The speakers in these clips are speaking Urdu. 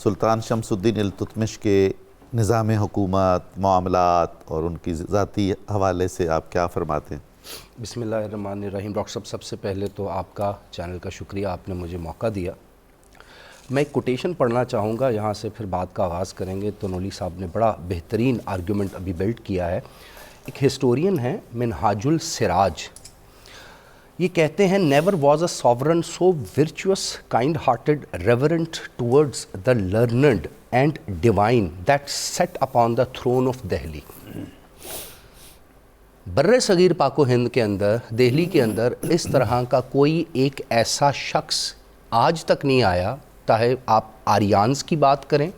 سلطان شمس الدین التتمش کے نظام حکومت، معاملات اور ان کی ذاتی حوالے سے آپ کیا فرماتے ہیں؟ بسم اللہ الرحمن الرحیم۔ ڈاکٹر صاحب، سب سے پہلے تو آپ کا چینل کا شکریہ، آپ نے مجھے موقع دیا۔ میں ایک کوٹیشن پڑھنا چاہوں گا، یہاں سے پھر بات کا آغاز کریں گے۔ تو نولی صاحب نے بڑا بہترین آرگیومنٹ ابھی بلڈ کیا ہے۔ ایک ہسٹورین ہے منہاج السراج، یہ کہتے ہیں never was a sovereign so virtuous kind hearted reverent towards the learned and divine that sat upon the throne of Delhi. بر صغیر پاک و ہند کے اندر، دہلی کے اندر اس طرح کا کوئی ایک ایسا شخص آج تک نہیں آیا، چاہے آپ آریانز کی بات کریں،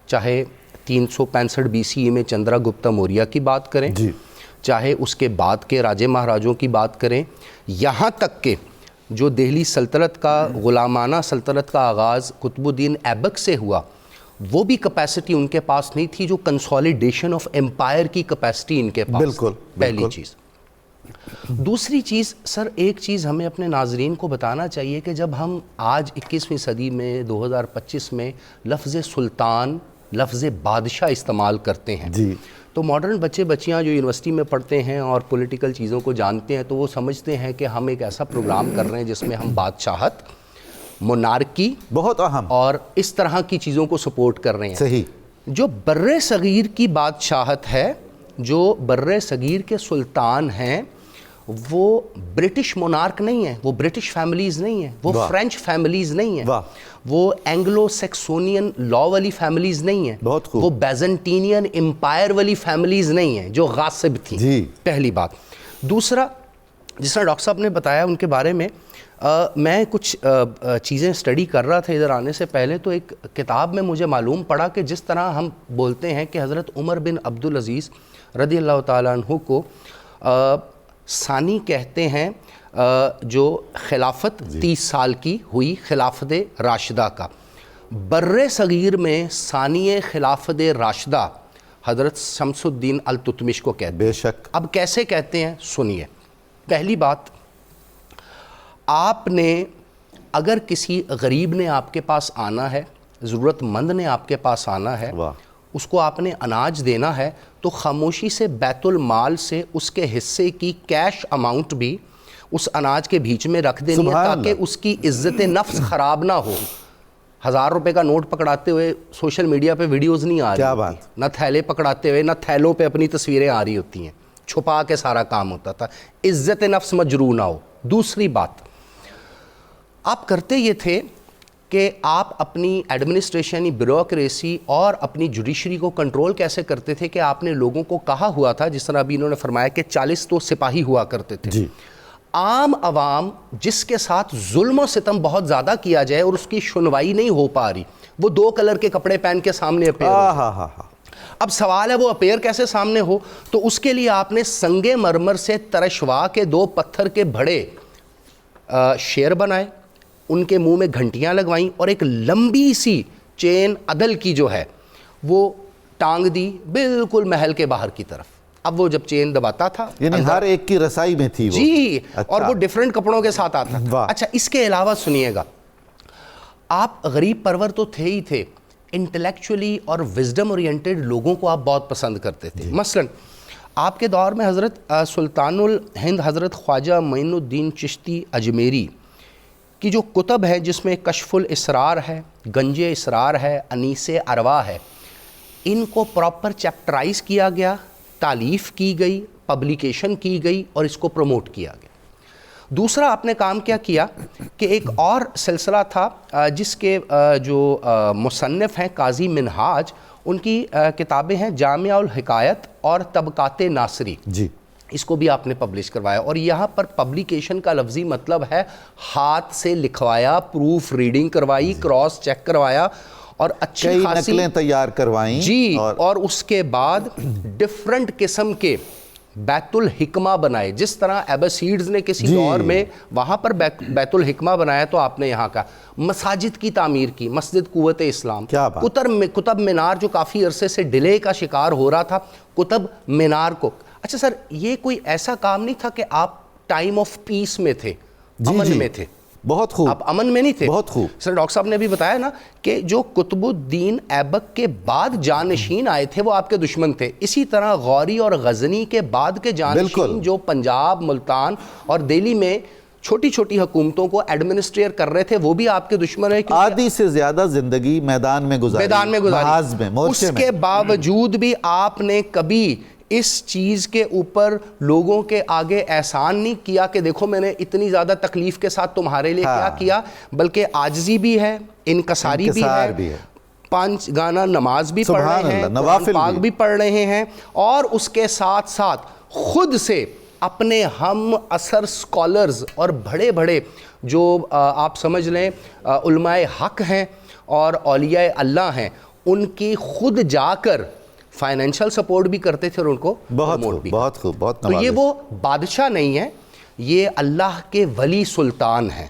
چاہے 365 BCE میں چندرا گپتا موریہ کی بات کریں، چاہے اس کے بعد کے راجے مہاراجوں کی بات کریں، یہاں تک کہ جو دہلی سلطنت کا غلامانہ سلطنت کا آغاز قطب الدین ایبک سے ہوا، وہ بھی کیپیسٹی ان کے پاس نہیں تھی جو کنسولیڈیشن آف امپائر کی کیپیسٹی ان کے پاس۔ بالکل، پہلی چیز۔ دوسری چیز سر، ایک چیز ہمیں اپنے ناظرین کو بتانا چاہیے کہ جب ہم آج 21ویں صدی میں 2025 میں لفظ سلطان، لفظ بادشاہ استعمال کرتے ہیں، تو ماڈرن بچے بچیاں جو یونیورسٹی میں پڑھتے ہیں اور پولیٹیکل چیزوں کو جانتے ہیں تو وہ سمجھتے ہیں کہ ہم ایک ایسا پروگرام کر رہے ہیں جس میں ہم بادشاہت، مونارکی، بہت اہم، اور اس طرح کی چیزوں کو سپورٹ کر رہے ہیں۔ صحیح۔ جو بر صغیر کی بادشاہت ہے، جو بر صغیر کے سلطان ہیں، وہ برٹش مونارک نہیں ہیں، وہ برٹش فیملیز نہیں ہیں، وہ فرینچ فیملیز نہیں ہیں، وہ اینگلو سیکسونین لا والی فیملیز نہیں ہیں، وہ بیزنٹینین امپائر والی فیملیز نہیں ہیں جو غاصب تھیں۔ پہلی بات۔ دوسرا، جس طرح ڈاکٹر صاحب نے بتایا ان کے بارے میں، میں کچھ چیزیں اسٹڈی کر رہا تھا ادھر آنے سے پہلے، تو ایک کتاب میں مجھے معلوم پڑا کہ جس طرح ہم بولتے ہیں کہ حضرت عمر بن عبدالعزیز رضی اللہ تعالیٰ عنہ کو ثانی کہتے ہیں، جو خلافت 30 سال کی ہوئی خلافت راشدہ کا، بر صغیر میں ثانی خلافت راشدہ حضرت شمس الدین التتمش کو کہتے ہیں۔ بے شک۔ اب کیسے کہتے ہیں سنیے۔ پہلی بات، آپ نے اگر کسی غریب نے آپ کے پاس آنا ہے، ضرورت مند نے آپ کے پاس آنا ہے، اس کو آپ نے اناج دینا ہے، تو خاموشی سے بیت المال سے اس کے حصے کی کیش اماؤنٹ بھی اس اناج کے بیچ میں رکھ دینی ہے تاکہ اس کی عزت نفس خراب نہ ہو۔ 1000 روپے کا نوٹ پکڑاتے ہوئے سوشل میڈیا پہ ویڈیوز نہیں آ رہی ہوتی، نہ تھیلے پکڑاتے ہوئے، نہ تھیلوں پہ اپنی تصویریں آ رہی ہوتی ہیں، چھپا کے سارا کام ہوتا تھا، عزت نفس مجروح نہ ہو۔ دوسری بات، آپ کرتے یہ تھے کہ آپ اپنی ایڈمنسٹریشن، بیوروکریسی اور اپنی جوڈیشری کو کنٹرول کیسے کرتے تھے کہ آپ نے لوگوں کو کہا ہوا تھا، جس طرح ابھی انہوں نے فرمایا کہ 40 تو سپاہی ہوا کرتے تھے۔ عام عوام جس کے ساتھ ظلم و ستم بہت زیادہ کیا جائے اور اس کی سنوائی نہیں ہو پا رہی، وہ 2 کلر کے کپڑے پہن کے سامنے اپیئر ہو۔ اب سوال ہے وہ اپیئر کیسے سامنے ہو؟ تو اس کے لیے آپ نے سنگ مرمر سے ترشوا کے 2 پتھر کے بڑے شیر بنائے، ان کے منہ میں گھنٹیاں لگوائیں اور ایک لمبی سی چین عدل کی جو ہے وہ ٹانگ دی بالکل محل کے باہر کی طرف۔ اب وہ جب چین دباتا تھا، یعنی ہر ایک کی رسائی میں تھی وہ۔ جی، اور وہ ڈیفرنٹ کپڑوں کے ساتھ آتا تھا۔ اچھا، اس کے علاوہ سنیے گا، آپ غریب پرور تو تھے ہی تھے، انٹلیکچولی اور وزڈم اورینٹڈ لوگوں کو آپ بہت پسند کرتے تھے۔ مثلا آپ کے دور میں حضرت سلطان الہند حضرت خواجہ معین الدین چشتی اجمیری کی جو کتب ہے، جس میں کشف الاسرار ہے، گنج اسرار ہے، انیس ارواح ہے، ان کو پراپر چیپٹرائز کیا گیا، تالیف کی گئی، پبلیکیشن کی گئی اور اس کو پروموٹ کیا گیا۔ دوسرا آپ نے کام کیا کیا کہ ایک اور سلسلہ تھا جس کے جو مصنف ہیں قاضی منہاج، ان کی کتابیں ہیں جامع الحکایت اور طبقات ناصری، اس کو بھی آپ نے پبلش کروایا۔ اور یہاں پر پبلیکیشن کا لفظی مطلب ہے ہاتھ سے لکھوایا، پروف ریڈنگ کروائی، کراس چیک کروایا اور اچھی خاصی نقلیں تیار کروائیں جی، اور اس کے بعد ڈیفرنٹ قسم کے بیت الحکمہ بنائے۔ جس طرح ایباسیڈز نے کسی دور میں وہاں پر بیت الحکمہ بنایا، تو آپ نے یہاں کا مساجد کی تعمیر کی، مسجد قوت اسلام، قطب مینار جو کافی عرصے سے ڈیلے کا شکار ہو رہا تھا، قطب مینار کو۔ اچھا سر، یہ کوئی ایسا کام نہیں تھا کہ آپ ٹائم آف پیس میں تھے، امن میں تھے؟ بہت خوب. آپ امن میں نہیں تھے. بہت خوب. سر ڈاکٹر صاحب نے بھی بتایا نا کہ جو قطب الدین ایبک کے بعد جانشین آئے تھے وہ آپ کے دشمن تھے. اسی طرح غوری اور غزنی کے بعد کے جانشین جو پنجاب، ملتان اور دہلی میں چھوٹی چھوٹی حکومتوں کو ایڈمنسٹریٹ کر رہے تھے وہ بھی آپ کے دشمن ہیں. آدھی سے زیادہ زندگی میدان میں گزاری، محاذ میں، مورچے میں. اس کے باوجود بھی آپ نے کبھی اس چیز کے اوپر لوگوں کے آگے احسان نہیں کیا کہ دیکھو میں نے اتنی زیادہ تکلیف کے ساتھ تمہارے لیے کیا کیا، بلکہ عاجزی بھی ہے، انکساری بھی ہے، 5 گانا نماز بھی پڑھ رہے ہیں، قرآن پاک بھی پڑھ رہے ہیں، اور اس کے ساتھ ساتھ خود سے اپنے ہم اثر سکولرز اور بڑے بڑے جو آپ سمجھ لیں علماء حق ہیں اور اولیاء اللہ ہیں ان کی خود جا کر فائنینشل سپورٹ بھی کرتے تھے اور ان کو پروموٹ بھی. بہت خوب، بہت تو یہ وہ بادشاہ نہیں ہے، یہ اللہ کے ولی سلطان ہیں.